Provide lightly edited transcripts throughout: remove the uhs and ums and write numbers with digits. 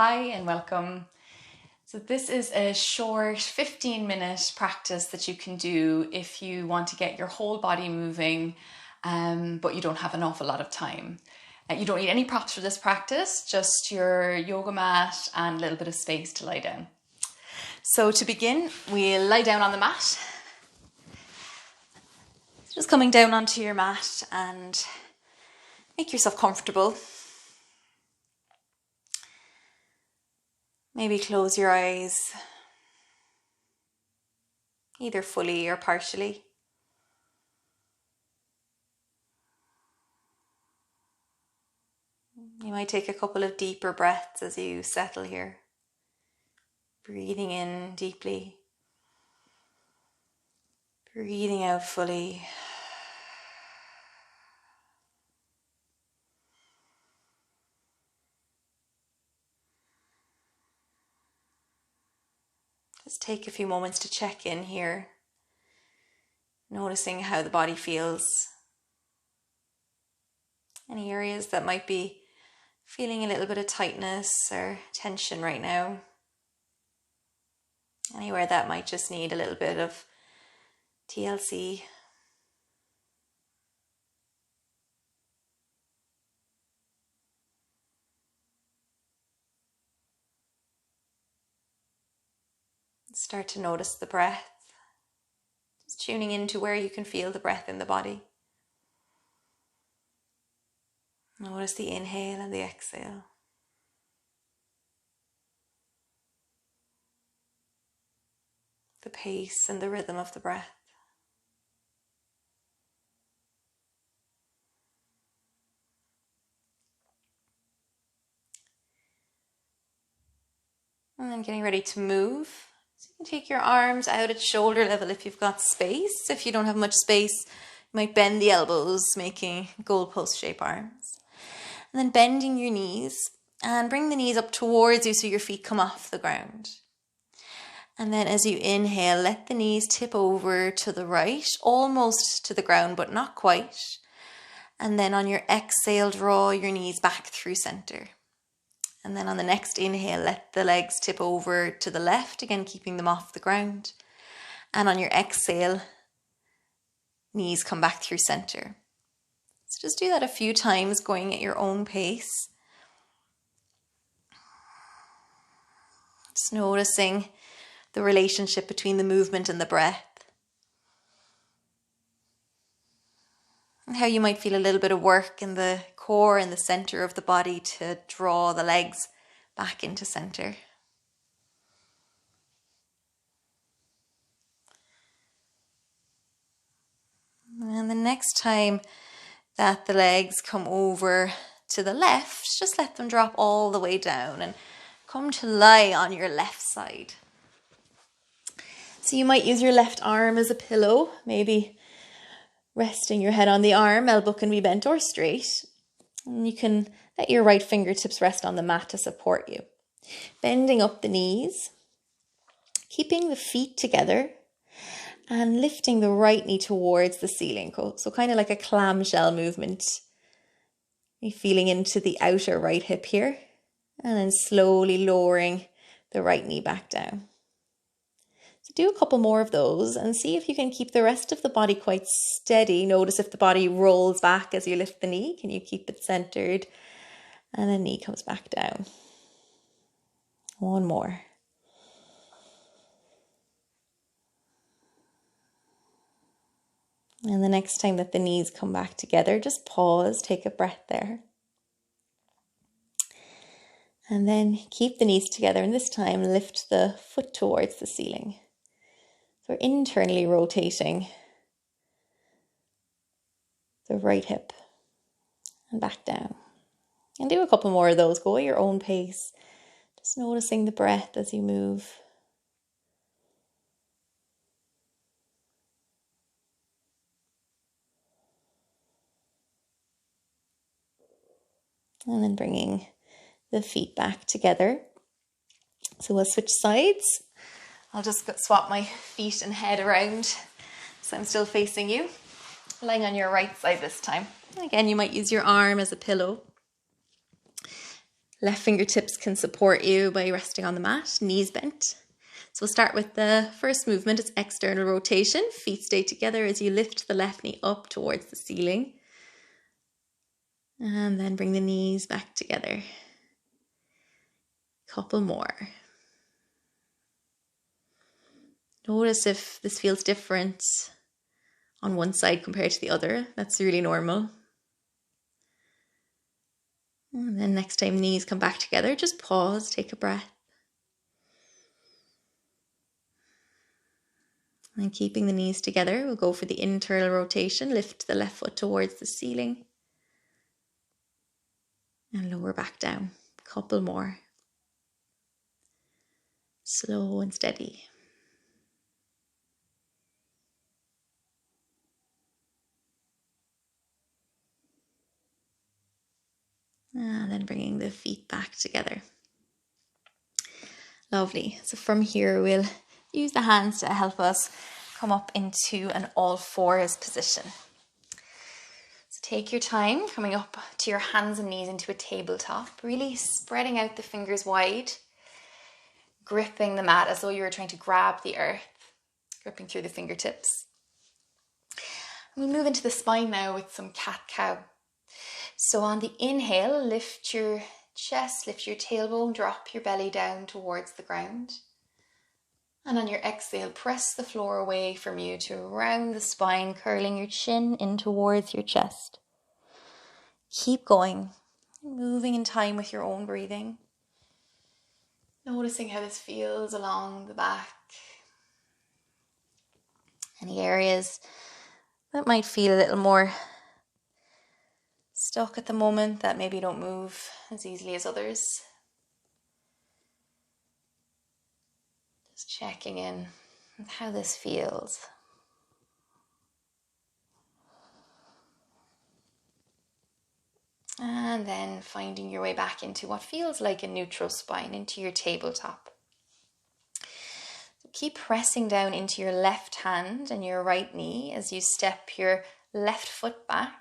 Hi and welcome. So this is a short 15-minute practice that you can do if you want to get your whole body moving, but you don't have an awful lot of time. You don't need any props for this practice, just your yoga mat and a little bit of space to lie down. So to begin, we'll lie down on the mat. Just coming down onto your mat and make yourself comfortable. Maybe close your eyes, either fully or partially. You might take a couple of deeper breaths as you settle here. Breathing in deeply, breathing out fully. Just take a few moments to check in here, noticing how the body feels. Any areas that might be feeling a little bit of tightness or tension right now. Anywhere that might just need a little bit of TLC. Start to notice the breath. Just tuning into where you can feel the breath in the body. Notice the inhale and the exhale. The pace and the rhythm of the breath. And then getting ready to move. So you can take your arms out at shoulder level if you've got space. If you don't have much space, you might bend the elbows, making goalpost shape arms. And then bending your knees and bring the knees up towards you so your feet come off the ground. And then as you inhale, let the knees tip over to the right, almost to the ground, but not quite. And then on your exhale, draw your knees back through center. And then on the next inhale, let the legs tip over to the left, again keeping them off the ground. And on your exhale, knees come back through center. So just do that a few times, going at your own pace. Just noticing the relationship between the movement and the breath. And how you might feel a little bit of work in the core and the center of the body to draw the legs back into center. And the next time that the legs come over to the left, just let them drop all the way down and come to lie on your left side. So you might use your left arm as a pillow, maybe resting your head on the arm, elbow can be bent or straight. And you can let your right fingertips rest on the mat to support you. Bending up the knees, keeping the feet together and lifting the right knee towards the ceiling. So kind of like a clamshell movement. You're feeling into the outer right hip here and then slowly lowering the right knee back down. So do a couple more of those and see if you can keep the rest of the body quite steady. Notice if the body rolls back as you lift the knee. Can you keep it centered? And the knee comes back down. One more. And the next time that the knees come back together, just pause, take a breath there. And then keep the knees together, and this time lift the foot towards the ceiling. So we're internally rotating the right hip and back down. And do a couple more of those, go at your own pace. Just noticing the breath as you move. And then bringing the feet back together. So we'll switch sides. I'll just swap my feet and head around so I'm still facing you. Lying on your right side this time. Again, you might use your arm as a pillow. Left fingertips can support you by resting on the mat, knees bent. So we'll start with the first movement. It's external rotation. Feet stay together as you lift the left knee up towards the ceiling. And then bring the knees back together. Couple more. Notice if this feels different on one side compared to the other. That's really normal. And then next time knees come back together, just pause, take a breath. And keeping the knees together, we'll go for the internal rotation. Lift the left foot towards the ceiling. And lower back down. Couple more. Slow and steady. And then bringing the feet back together. Lovely. So from here, we'll use the hands to help us come up into an all fours position. So take your time coming up to your hands and knees into a tabletop, really spreading out the fingers wide, gripping the mat as though you were trying to grab the earth, gripping through the fingertips. And we move into the spine now with some cat-cow. So on the inhale, lift your chest, lift your tailbone, drop your belly down towards the ground. And on your exhale, press the floor away from you to round the spine, curling your chin in towards your chest. Keep going, moving in time with your own breathing. Noticing how this feels along the back. Any areas that might feel a little more stuck at the moment that maybe don't move as easily as others. Just checking in with how this feels. And then finding your way back into what feels like a neutral spine, into your tabletop. So keep pressing down into your left hand and your right knee as you step your left foot back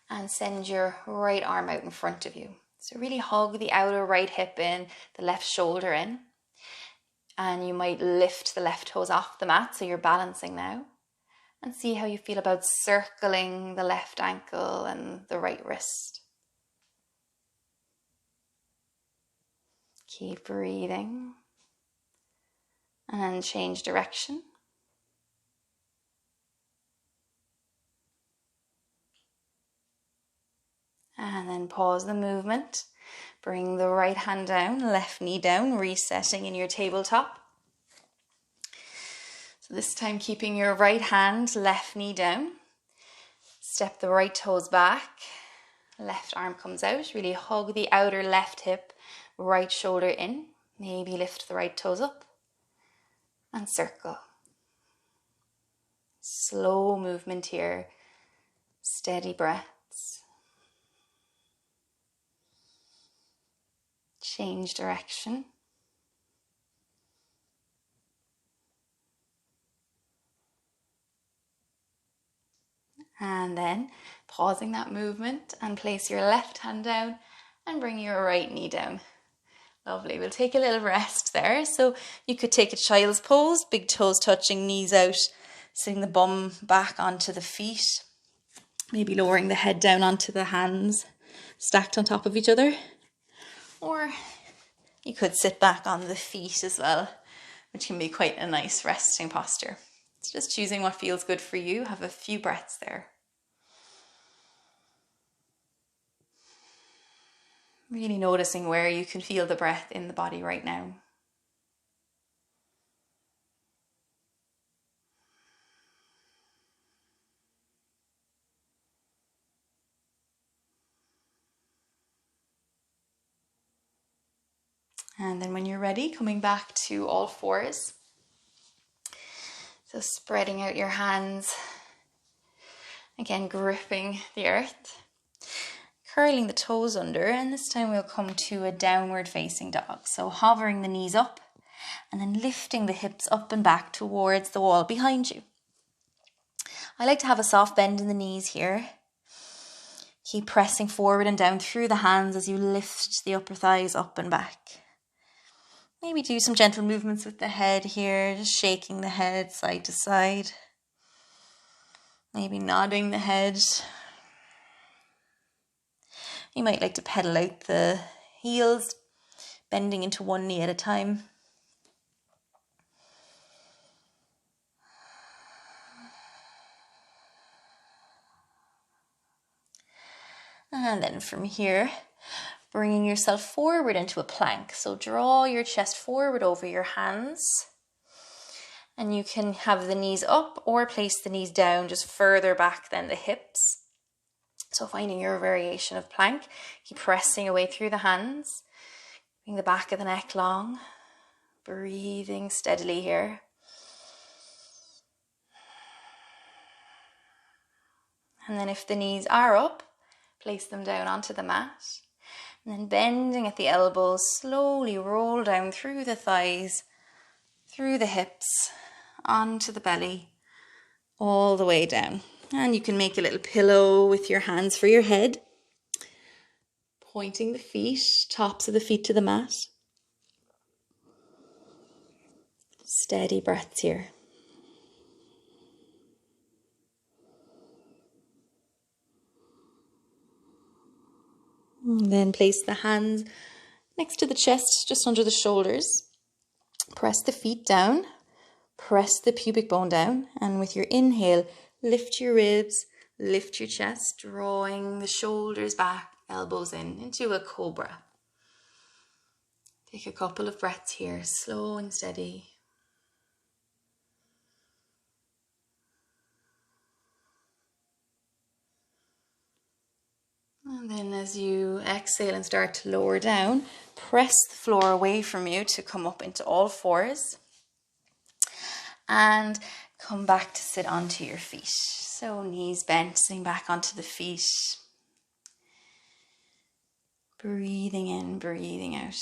and send your right arm out in front of you. So really hug the outer right hip in, the left shoulder in. And you might lift the left toes off the mat, so you're balancing now. And see how you feel about circling the left ankle and the right wrist. Keep breathing. And then change direction. And then pause the movement. Bring the right hand down, left knee down, resetting in your tabletop. So this time keeping your right hand, left knee down. Step the right toes back. Left arm comes out. Really hug the outer left hip, right shoulder in. Maybe lift the right toes up. And circle. Slow movement here. Steady breaths. Change direction. And then pausing that movement and place your left hand down and bring your right knee down. Lovely. We'll take a little rest there. So you could take a child's pose, big toes touching, knees out, sitting the bum back onto the feet. Maybe lowering the head down onto the hands, stacked on top of each other. Or you could sit back on the feet as well, which can be quite a nice resting posture. It's just choosing what feels good for you. Have a few breaths there. Really noticing where you can feel the breath in the body right now. And then when you're ready, coming back to all fours. So spreading out your hands. Again, gripping the earth. Curling the toes under, and this time we'll come to a downward facing dog. So hovering the knees up and then lifting the hips up and back towards the wall behind you. I like to have a soft bend in the knees here. Keep pressing forward and down through the hands as you lift the upper thighs up and back. Maybe do some gentle movements with the head here, just shaking the head side to side. Maybe nodding the head. You might like to pedal out the heels, bending into one knee at a time. And then from here, bringing yourself forward into a plank. So draw your chest forward over your hands. And you can have the knees up or place the knees down just further back than the hips. So finding your variation of plank, keep pressing away through the hands. Bring the back of the neck long. Breathing steadily here. And then if the knees are up, place them down onto the mat. And then bending at the elbows, slowly roll down through the thighs, through the hips, onto the belly, all the way down. And you can make a little pillow with your hands for your head. Pointing the feet, tops of the feet to the mat. Steady breaths here. And then place the hands next to the chest, just under the shoulders. Press the feet down, press the pubic bone down, and with your inhale, lift your ribs, lift your chest, drawing the shoulders back, elbows in, into a cobra. Take a couple of breaths here, slow and steady. And then as you exhale and start to lower down, press the floor away from you to come up into all fours. And come back to sit onto your feet. So knees bent, sitting back onto the feet. Breathing in, breathing out.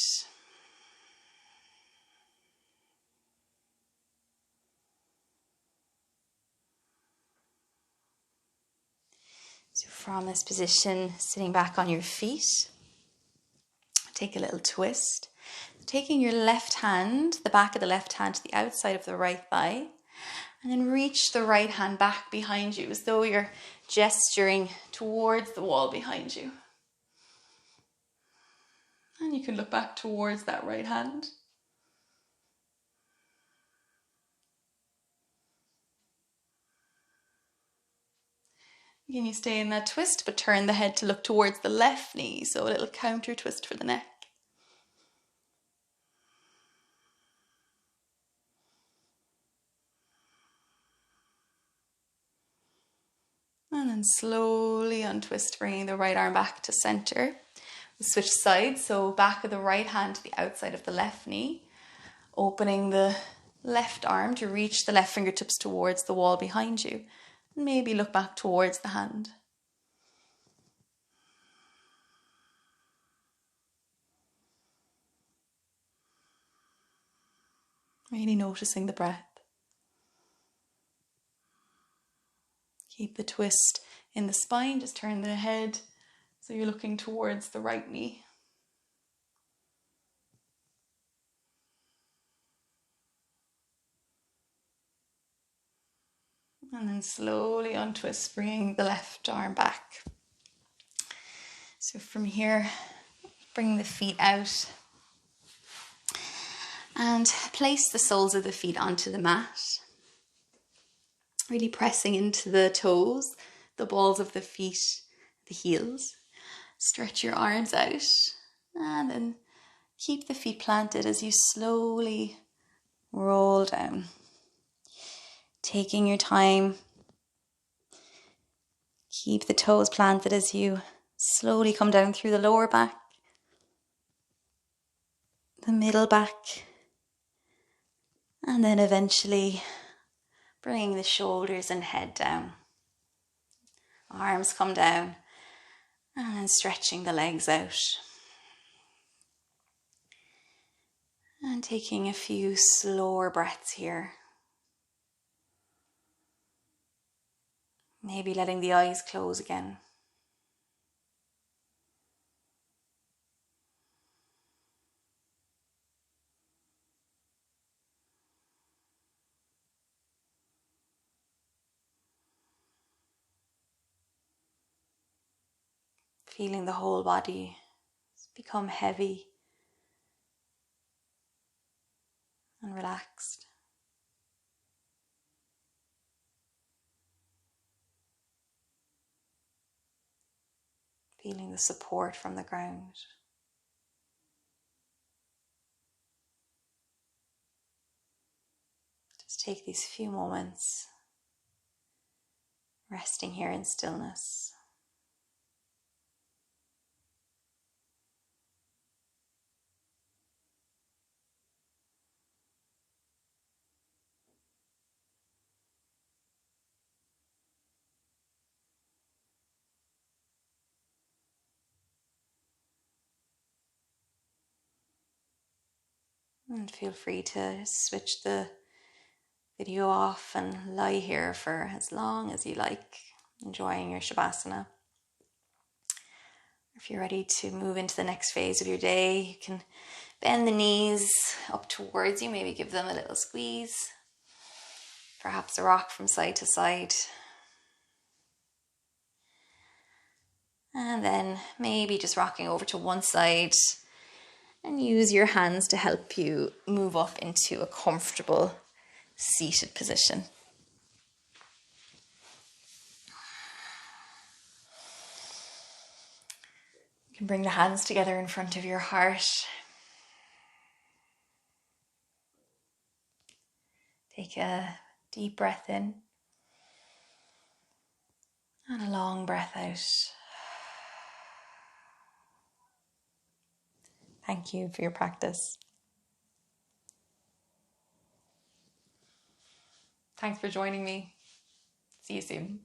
So from this position, sitting back on your feet, take a little twist. Taking your left hand, the back of the left hand to the outside of the right thigh, and then reach the right hand back behind you as though you're gesturing towards the wall behind you. And you can look back towards that right hand. Again, you stay in that twist, but turn the head to look towards the left knee. So a little counter twist for the neck. And then slowly untwist, bringing the right arm back to center. We'll switch sides, so back of the right hand to the outside of the left knee. Opening the left arm to reach the left fingertips towards the wall behind you. Maybe look back towards the hand. Really noticing the breath. Keep the twist in the spine, just turn the head so you're looking towards the right knee. And then slowly untwist, bringing the left arm back. So from here, bring the feet out and place the soles of the feet onto the mat. Really pressing into the toes, the balls of the feet, the heels. Stretch your arms out and then keep the feet planted as you slowly roll down. Taking your time. Keep the toes planted as you slowly come down through the lower back, the middle back, and then eventually bringing the shoulders and head down. Arms come down and then stretching the legs out. And taking a few slower breaths here. Maybe letting the eyes close again. Feeling the whole body become heavy and relaxed. Feeling the support from the ground. Just take these few moments resting here in stillness. And feel free to switch the video off and lie here for as long as you like, enjoying your Savasana. If you're ready to move into the next phase of your day, you can bend the knees up towards you, maybe give them a little squeeze. Perhaps a rock from side to side. And then maybe just rocking over to one side and use your hands to help you move up into a comfortable seated position. You can bring the hands together in front of your heart. Take a deep breath in and a long breath out. Thank you for your practice. Thanks for joining me. See you soon.